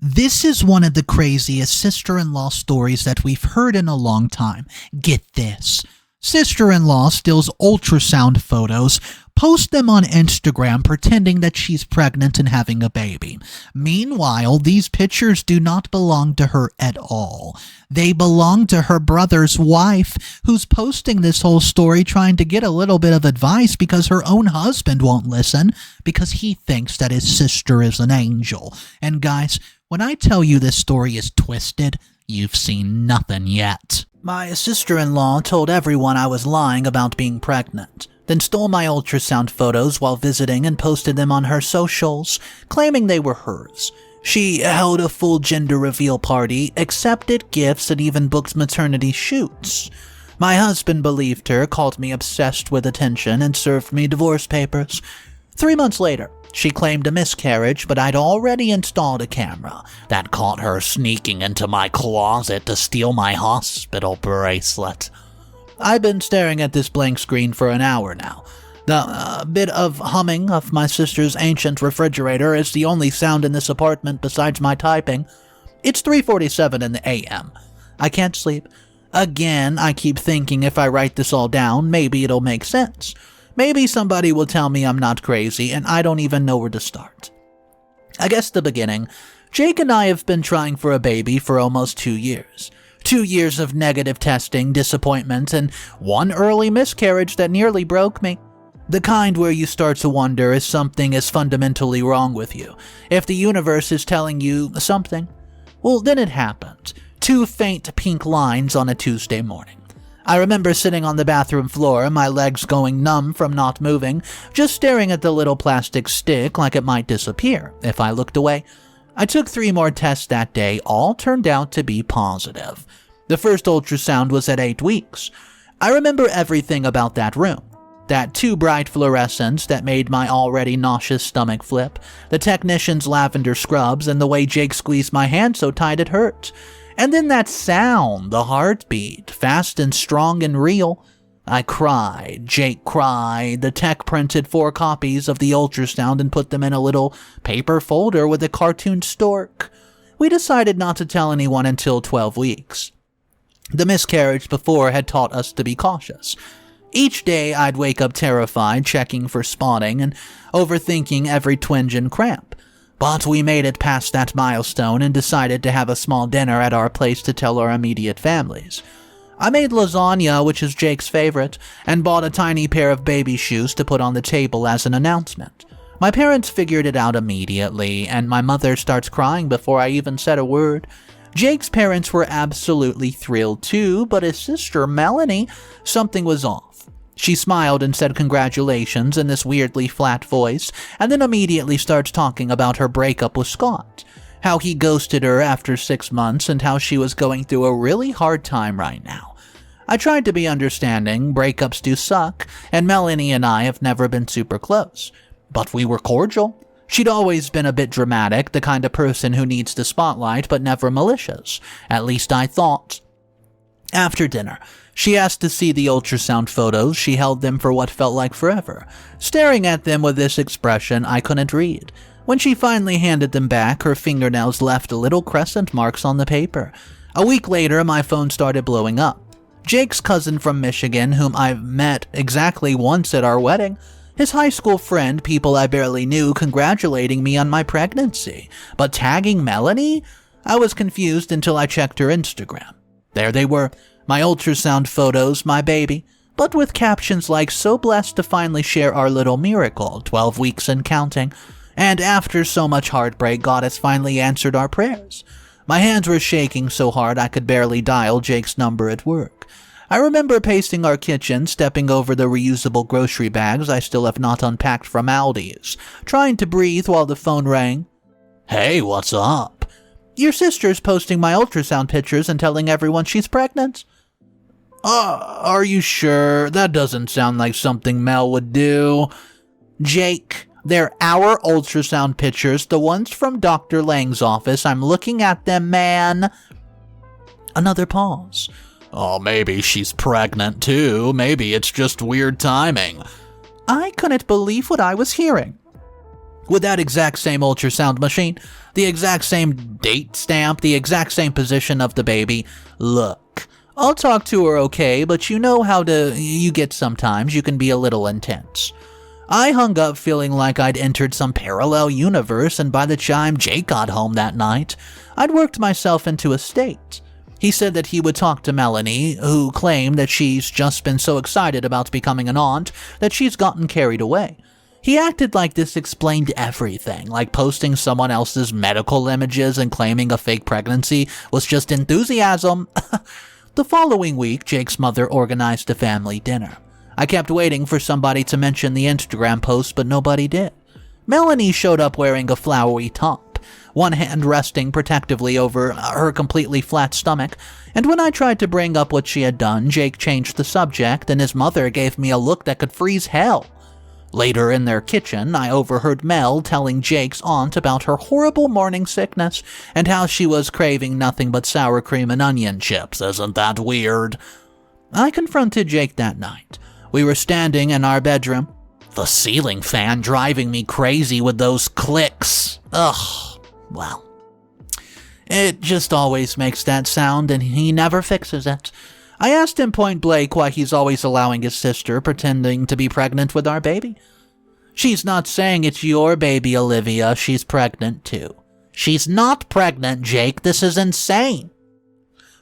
This is one of the craziest sister-in-law stories that we've heard in a long time. Get this. Sister-in-law steals ultrasound photos, posts them on Instagram pretending that she's pregnant and having a baby. Meanwhile, these pictures do not belong to her at all. They belong to her brother's wife, who's posting this whole story trying to get a little bit of advice because her own husband won't listen because he thinks that his sister is an angel. And guys, when I tell you this story is twisted, you've seen nothing yet. My sister-in-law told everyone I was lying about being pregnant, then stole my ultrasound photos while visiting and posted them on her socials, claiming they were hers. She held a full gender reveal party, accepted gifts, and even booked maternity shoots. My husband believed her, called me obsessed with attention, and served me divorce papers. 3 months later, she claimed a miscarriage, but I'd already installed a camera that caught her sneaking into my closet to steal my hospital bracelet. I've been staring at this blank screen for an hour now. The bit of humming of my sister's ancient refrigerator is the only sound in this apartment besides my typing. It's 3:47 in the a.m. I can't sleep. Again, I keep thinking if I write this all down, maybe it'll make sense. Maybe somebody will tell me I'm not crazy, and I don't even know where to start. I guess the beginning. Jake and I have been trying for a baby for almost 2 years. 2 years of negative testing, disappointment, and one early miscarriage that nearly broke me. The kind where you start to wonder if something is fundamentally wrong with you, if the universe is telling you something. Well, then it happened. 2 faint pink lines on a Tuesday morning. I remember sitting on the bathroom floor, my legs going numb from not moving, just staring at the little plastic stick like it might disappear if I looked away. I took 3 more tests that day, all turned out to be positive. The first ultrasound was at 8 weeks. I remember everything about that room. That 2 bright fluorescents that made my already nauseous stomach flip, the technician's lavender scrubs, and the way Jake squeezed my hand so tight it hurt. And then that sound, the heartbeat, fast and strong and real. I cried, Jake cried, the tech printed 4 copies of the ultrasound and put them in a little paper folder with a cartoon stork. We decided not to tell anyone until 12 weeks. The miscarriage before had taught us to be cautious. Each day I'd wake up terrified, checking for spotting and overthinking every twinge and cramp. But we made it past that milestone and decided to have a small dinner at our place to tell our immediate families. I made lasagna, which is Jake's favorite, and bought a tiny pair of baby shoes to put on the table as an announcement. My parents figured it out immediately, and my mother starts crying before I even said a word. Jake's parents were absolutely thrilled too, but his sister, Melanie, something was off. She smiled and said congratulations in this weirdly flat voice, and then immediately starts talking about her breakup with Scott, how he ghosted her after 6 months, and how she was going through a really hard time right now. I tried to be understanding, breakups do suck, and Melanie and I have never been super close. But we were cordial. She'd always been a bit dramatic, the kind of person who needs the spotlight but never malicious. At least I thought. After dinner, she asked to see the ultrasound photos. She held them for what felt like forever, staring at them with this expression I couldn't read. When she finally handed them back, her fingernails left little crescent marks on the paper. A week later, my phone started blowing up. Jake's cousin from Michigan, whom I've met exactly once at our wedding, his high school friend, people I barely knew, congratulating me on my pregnancy, but tagging Melanie? I was confused until I checked her Instagram. There they were, my ultrasound photos, my baby, but with captions like, "So blessed to finally share our little miracle, 12 weeks and counting. And after so much heartbreak, God has finally answered our prayers." My hands were shaking so hard I could barely dial Jake's number at work. I remember pacing our kitchen, stepping over the reusable grocery bags I still have not unpacked from Aldi's, trying to breathe while the phone rang. "Hey, what's up?" "Your sister's posting my ultrasound pictures and telling everyone she's pregnant." Are you sure? That doesn't sound like something Mel would do." "Jake, they're our ultrasound pictures, the ones from Dr. Lang's office. I'm looking at them, man." Another pause. "Oh, maybe she's pregnant too. Maybe it's just weird timing." I couldn't believe what I was hearing. with that exact same ultrasound machine, the exact same date stamp, the exact same position of the baby. Look, I'll talk to her okay, but you know how you get sometimes. You can be a little intense. I hung up feeling like I'd entered some parallel universe, and by the time Jake got home that night, I'd worked myself into a state. He said that he would talk to Melanie, who claimed that she's just been so excited about becoming an aunt that she's gotten carried away. He acted like this explained everything, like posting someone else's medical images and claiming a fake pregnancy was just enthusiasm. The following week, Jake's mother organized a family dinner. I kept waiting for somebody to mention the Instagram post, but nobody did. Melanie showed up wearing a flowery top, one hand resting protectively over her completely flat stomach, and when I tried to bring up what she had done, Jake changed the subject, and his mother gave me a look that could freeze hell. Later in their kitchen, I overheard Mel telling Jake's aunt about her horrible morning sickness and how she was craving nothing but sour cream and onion chips. Isn't that weird? I confronted Jake that night. We were standing in our bedroom. The ceiling fan driving me crazy with those clicks. Ugh, well. It just always makes that sound and he never fixes it. I asked him point blank why he's always allowing his sister pretending to be pregnant with our baby. She's not saying it's your baby, Olivia. She's pregnant too. She's not pregnant, Jake. This is insane.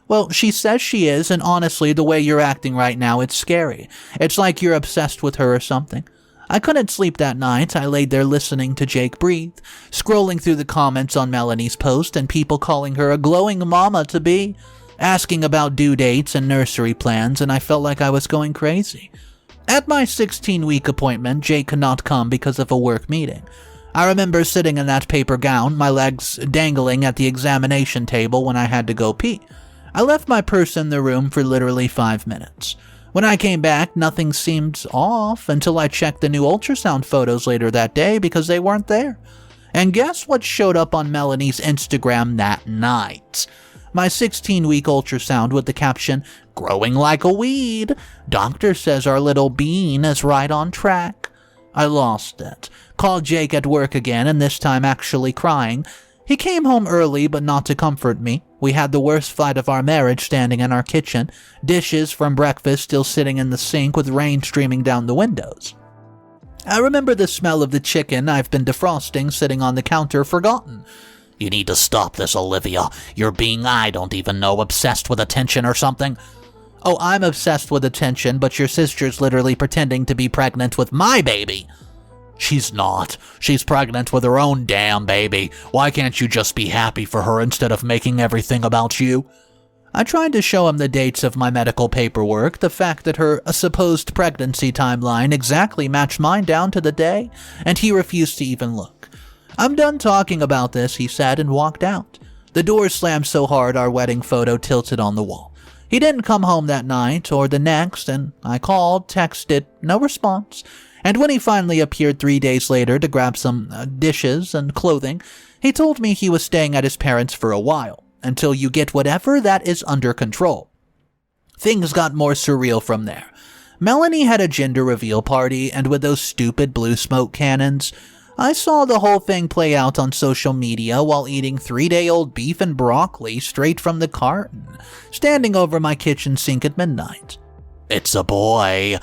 Well, she says she is, and honestly, the way you're acting right now, it's scary. It's like you're obsessed with her or something. I couldn't sleep that night. I laid there listening to Jake breathe, scrolling through the comments on Melanie's post and people calling her a glowing mama-to-be, asking about due dates and nursery plans, and I felt like I was going crazy. At my 16-week appointment, Jake could not come because of a work meeting. I remember sitting in that paper gown, my legs dangling at the examination table when I had to go pee. I left my purse in the room for literally 5 minutes. When I came back, nothing seemed off until I checked the new ultrasound photos later that day because they weren't there. And guess what showed up on Melanie's Instagram that night? My 16-week ultrasound with the caption, "Growing like a weed. Doctor says our little bean is right on track." I lost it. Called Jake at work again, and this time actually crying. He came home early, but not to comfort me. We had the worst fight of our marriage standing in our kitchen, dishes from breakfast still sitting in the sink with rain streaming down the windows. I remember the smell of the chicken I've been defrosting sitting on the counter forgotten. "You need to stop this, Olivia. You're being, I don't even know, obsessed with attention or something." "Oh, I'm obsessed with attention, but your sister's literally pretending to be pregnant with my baby." "She's not. She's pregnant with her own damn baby. Why can't you just be happy for her instead of making everything about you?" I tried to show him the dates of my medical paperwork, the fact that her supposed pregnancy timeline exactly matched mine down to the day, and he refused to even look. "I'm done talking about this," he said, and walked out. The door slammed so hard our wedding photo tilted on the wall. He didn't come home that night or the next, and I called, texted, no response. And when he finally appeared 3 days later to grab some dishes and clothing, he told me he was staying at his parents' for a while, until you get whatever that is under control. Things got more surreal from there. Melanie had a gender reveal party, and with those stupid blue smoke cannons, I saw the whole thing play out on social media while eating 3-day-old beef and broccoli straight from the carton, standing over my kitchen sink at midnight. "It's a boy."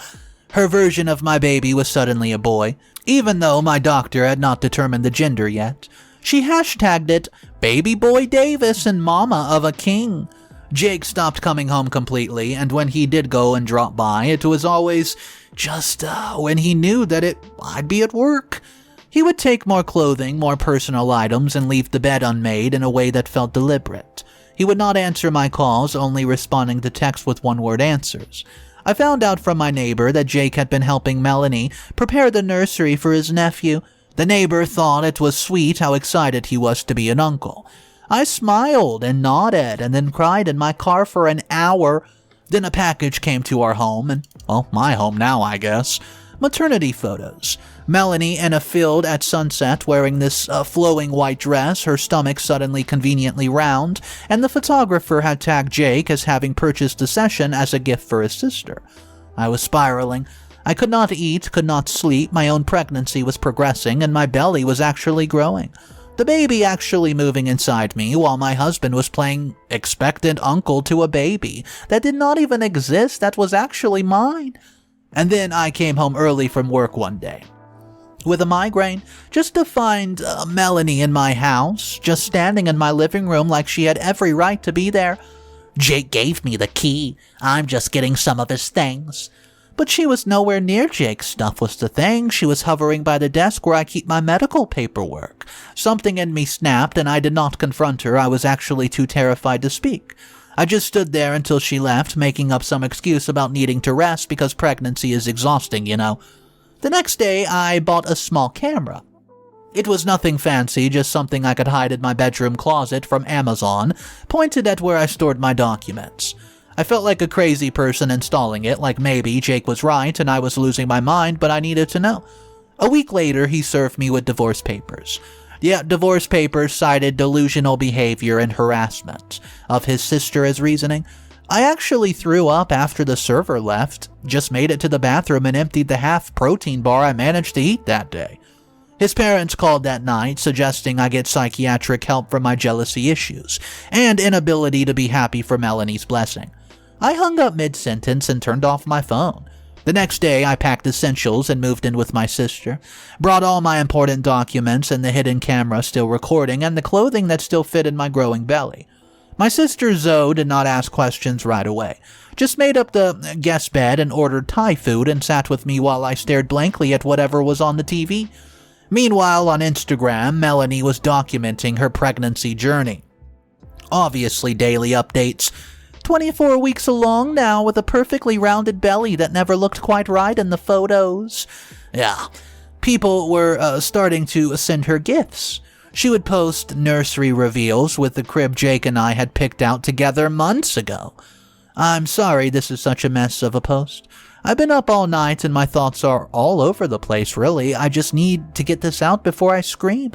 Her version of my baby was suddenly a boy, even though my doctor had not determined the gender yet. She hashtagged it, "Baby Boy Davis and Mama of a King." Jake stopped coming home completely, and when he did go and drop by, it was always just when he knew that I'd be at work. He would take more clothing, more personal items, and leave the bed unmade in a way that felt deliberate. He would not answer my calls, only responding to texts with one-word answers. I found out from my neighbor that Jake had been helping Melanie prepare the nursery for his nephew. The neighbor thought it was sweet how excited he was to be an uncle. I smiled and nodded and then cried in my car for an hour. Then a package came to our home, and, well, my home now, I guess. Maternity photos. Melanie in a field at sunset wearing this flowing white dress, her stomach suddenly conveniently round, and the photographer had tagged Jake as having purchased the session as a gift for his sister. I was spiraling. I could not eat, could not sleep, my own pregnancy was progressing, and my belly was actually growing. The baby actually moving inside me while my husband was playing expectant uncle to a baby that did not even exist, that was actually mine. And then I came home early from work one day with a migraine, just to find Melanie in my house, just standing in my living room like she had every right to be there. Jake gave me the key. I'm just getting some of his things. But she was nowhere near Jake's stuff was the thing. She was hovering by the desk where I keep my medical paperwork. Something in me snapped, and I did not confront her. I was actually too terrified to speak. I just stood there until she left, making up some excuse about needing to rest because pregnancy is exhausting, you know. The next day, I bought a small camera. It was nothing fancy, just something I could hide in my bedroom closet from Amazon, pointed at where I stored my documents. I felt like a crazy person installing it, like maybe Jake was right and I was losing my mind, but I needed to know. A week later, he served me with divorce papers. Yeah, divorce papers cited delusional behavior and harassment of his sister as reasoning. I actually threw up after the server left, just made it to the bathroom and emptied the half-protein bar I managed to eat that day. His parents called that night, suggesting I get psychiatric help for my jealousy issues and inability to be happy for Melanie's blessing. I hung up mid-sentence and turned off my phone. The next day, I packed essentials and moved in with my sister, brought all my important documents and the hidden camera still recording and the clothing that still fit in my growing belly. My sister Zoe did not ask questions right away, just made up the guest bed and ordered Thai food and sat with me while I stared blankly at whatever was on the TV. Meanwhile, on Instagram, Melanie was documenting her pregnancy journey. Obviously, daily updates. 24 weeks along now with a perfectly rounded belly that never looked quite right in the photos. Yeah, people were starting to send her gifts. She would post nursery reveals with the crib Jake and I had picked out together months ago. I'm sorry this is such a mess of a post. I've been up all night and my thoughts are all over the place, really. I just need to get this out before I scream.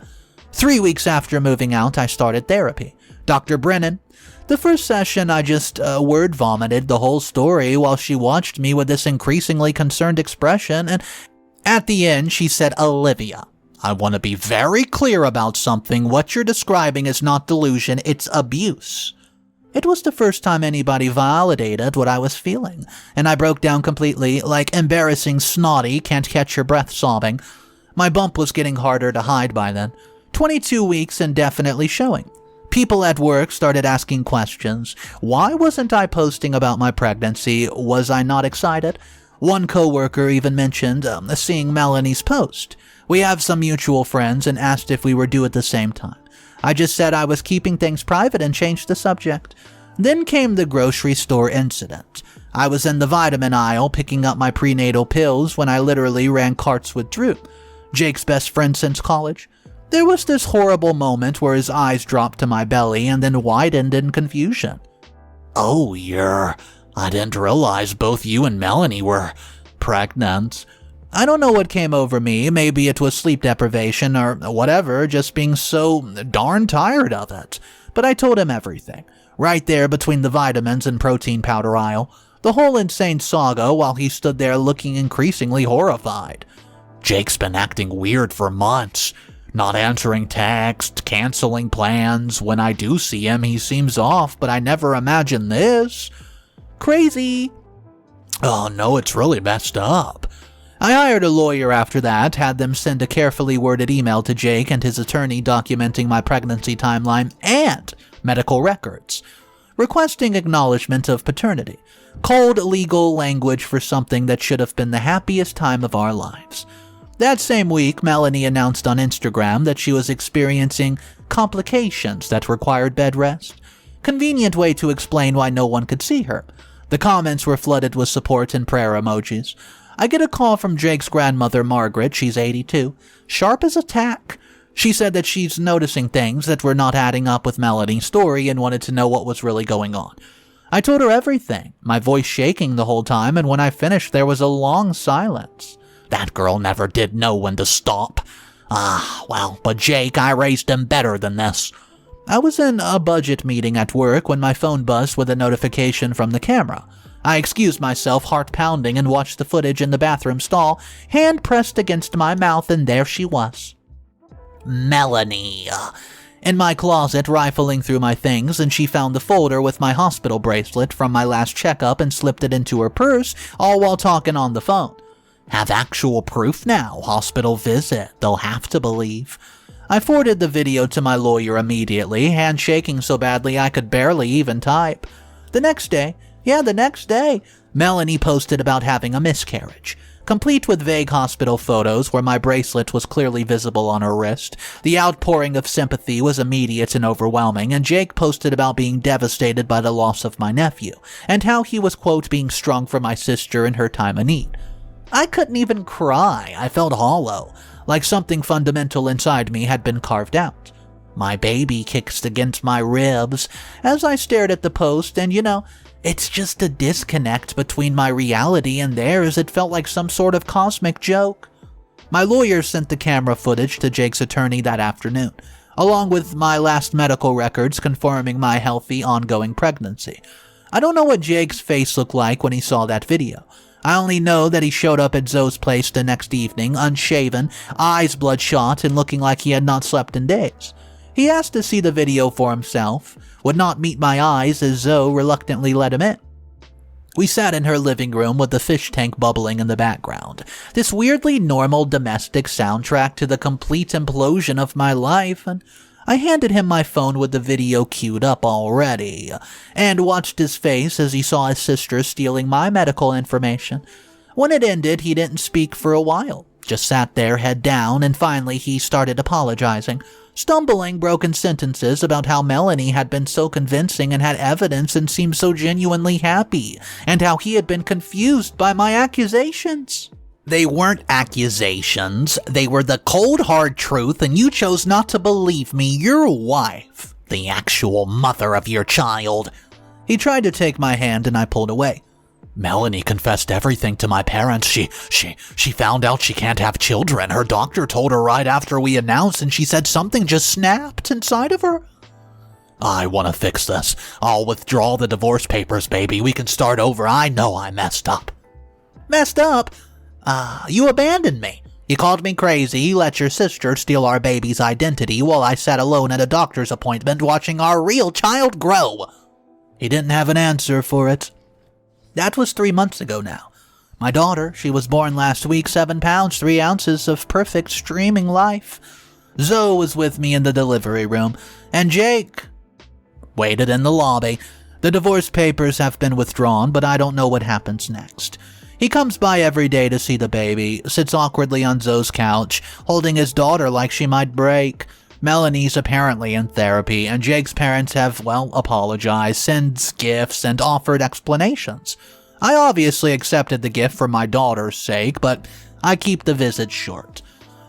3 weeks after moving out, I started therapy. Dr. Brennan. The first session, I just word vomited the whole story while she watched me with this increasingly concerned expression, and at the end, she said, "Olivia, I want to be very clear about something. What you're describing is not delusion, it's abuse." It was the first time anybody validated what I was feeling, and I broke down completely, like embarrassing snotty, can't catch your breath sobbing. My bump was getting harder to hide by then. 22 weeks and definitely showing. People at work started asking questions. Why wasn't I posting about my pregnancy? Was I not excited? One coworker even mentioned seeing Melanie's post. We have some mutual friends and asked if we were due at the same time. I just said I was keeping things private and changed the subject. Then came the grocery store incident. I was in the vitamin aisle picking up my prenatal pills when I literally ran carts with Drew, Jake's best friend since college. There was this horrible moment where his eyes dropped to my belly and then widened in confusion. "Oh, I didn't realize both you and Melanie were pregnant." I don't know what came over me, maybe it was sleep deprivation or whatever, just being so darn tired of it. But I told him everything, right there between the vitamins and protein powder aisle, the whole insane saga while he stood there looking increasingly horrified. "Jake's been acting weird for months. Not answering texts, canceling plans. When I do see him, he seems off, but I never imagined this. Crazy." "Oh no, it's really messed up." I hired a lawyer after that, had them send a carefully worded email to Jake and his attorney documenting my pregnancy timeline and medical records, requesting acknowledgement of paternity. Cold legal language for something that should have been the happiest time of our lives. That same week, Melanie announced on Instagram that she was experiencing complications that required bed rest. Convenient way to explain why no one could see her. The comments were flooded with support and prayer emojis. I get a call from Jake's grandmother, Margaret. She's 82. Sharp as a tack. She said that she's noticing things that were not adding up with Melanie's story and wanted to know what was really going on. I told her everything, my voice shaking the whole time, and when I finished there was a long silence. That girl never did know when to stop. But Jake, I raised him better than this. I was in a budget meeting at work when my phone buzzed with a notification from the camera. I excused myself, heart pounding, and watched the footage in the bathroom stall, hand pressed against my mouth, and there she was. Melanie. In my closet, rifling through my things, and she found the folder with my hospital bracelet from my last checkup and slipped it into her purse, all while talking on the phone. Have actual proof now. Hospital visit. They'll have to believe. I forwarded the video to my lawyer immediately, hand shaking so badly I could barely even type. The next day, Melanie posted about having a miscarriage, complete with vague hospital photos where my bracelet was clearly visible on her wrist. The outpouring of sympathy was immediate and overwhelming, and Jake posted about being devastated by the loss of my nephew, and how he was, quote, being strong for my sister in her time of need. I couldn't even cry. I felt hollow, like something fundamental inside me had been carved out. My baby kicked against my ribs as I stared at the post, and it's just a disconnect between my reality and theirs. It felt like some sort of cosmic joke. My lawyer sent the camera footage to Jake's attorney that afternoon, along with my last medical records confirming my healthy, ongoing pregnancy. I don't know what Jake's face looked like when he saw that video. I only know that he showed up at Zoe's place the next evening, unshaven, eyes bloodshot, and looking like he had not slept in days. He asked to see the video for himself, would not meet my eyes as Zoe reluctantly let him in. We sat in her living room with the fish tank bubbling in the background, this weirdly normal domestic soundtrack to the complete implosion of my life, and I handed him my phone with the video queued up already, and watched his face as he saw his sister stealing my medical information. When it ended, he didn't speak for a while, just sat there head down, and finally he started apologizing, stumbling broken sentences about how Melanie had been so convincing and had evidence and seemed so genuinely happy, and how he had been confused by my accusations. They weren't accusations, they were the cold hard truth, and you chose not to believe me, your wife, the actual mother of your child. He tried to take my hand and I pulled away. Melanie confessed everything to my parents. She found out she can't have children. Her doctor told her right after we announced, and she said something just snapped inside of her. I want to fix this. I'll withdraw the divorce papers, baby. We can start over. I know I messed up. Messed up? You abandoned me. You called me crazy. You let your sister steal our baby's identity while I sat alone at a doctor's appointment watching our real child grow. He didn't have an answer for it. That was 3 months ago now. My daughter, she was born last week, 7 pounds, 3 ounces of perfect streaming life. Zoe was with me in the delivery room, and Jake waited in the lobby. The divorce papers have been withdrawn, but I don't know what happens next. He comes by every day to see the baby, sits awkwardly on Zoe's couch, holding his daughter like she might break. Melanie's apparently in therapy, and Jake's parents have, apologized, sent gifts, and offered explanations. I obviously accepted the gift for my daughter's sake, but I keep the visit short.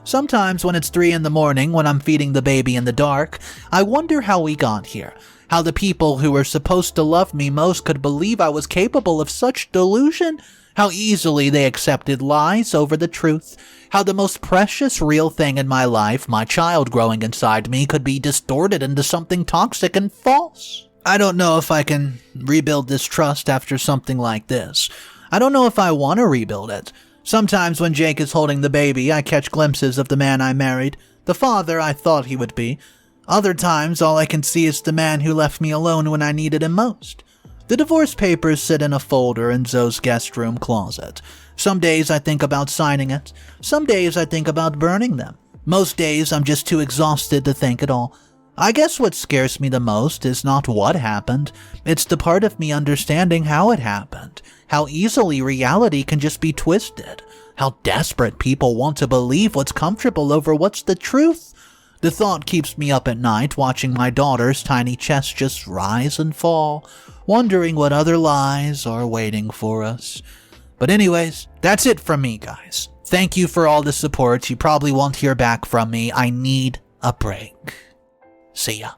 Sometimes when it's 3 in the morning, when I'm feeding the baby in the dark, I wonder how we got here. How the people who were supposed to love me most could believe I was capable of such delusion. How easily they accepted lies over the truth. How the most precious real thing in my life, my child growing inside me, could be distorted into something toxic and false. I don't know if I can rebuild this trust after something like this. I don't know if I want to rebuild it. Sometimes when Jake is holding the baby, I catch glimpses of the man I married, the father I thought he would be. Other times, all I can see is the man who left me alone when I needed him most. The divorce papers sit in a folder in Zoe's guest room closet. Some days I think about signing it. Some days I think about burning them. Most days I'm just too exhausted to think at all. I guess what scares me the most is not what happened. It's the part of me understanding how it happened. How easily reality can just be twisted. How desperate people want to believe what's comfortable over what's the truth. The thought keeps me up at night, watching my daughter's tiny chest just rise and fall, wondering what other lies are waiting for us. But anyways, that's it from me, guys. Thank you for all the support. You probably won't hear back from me. I need a break. See ya.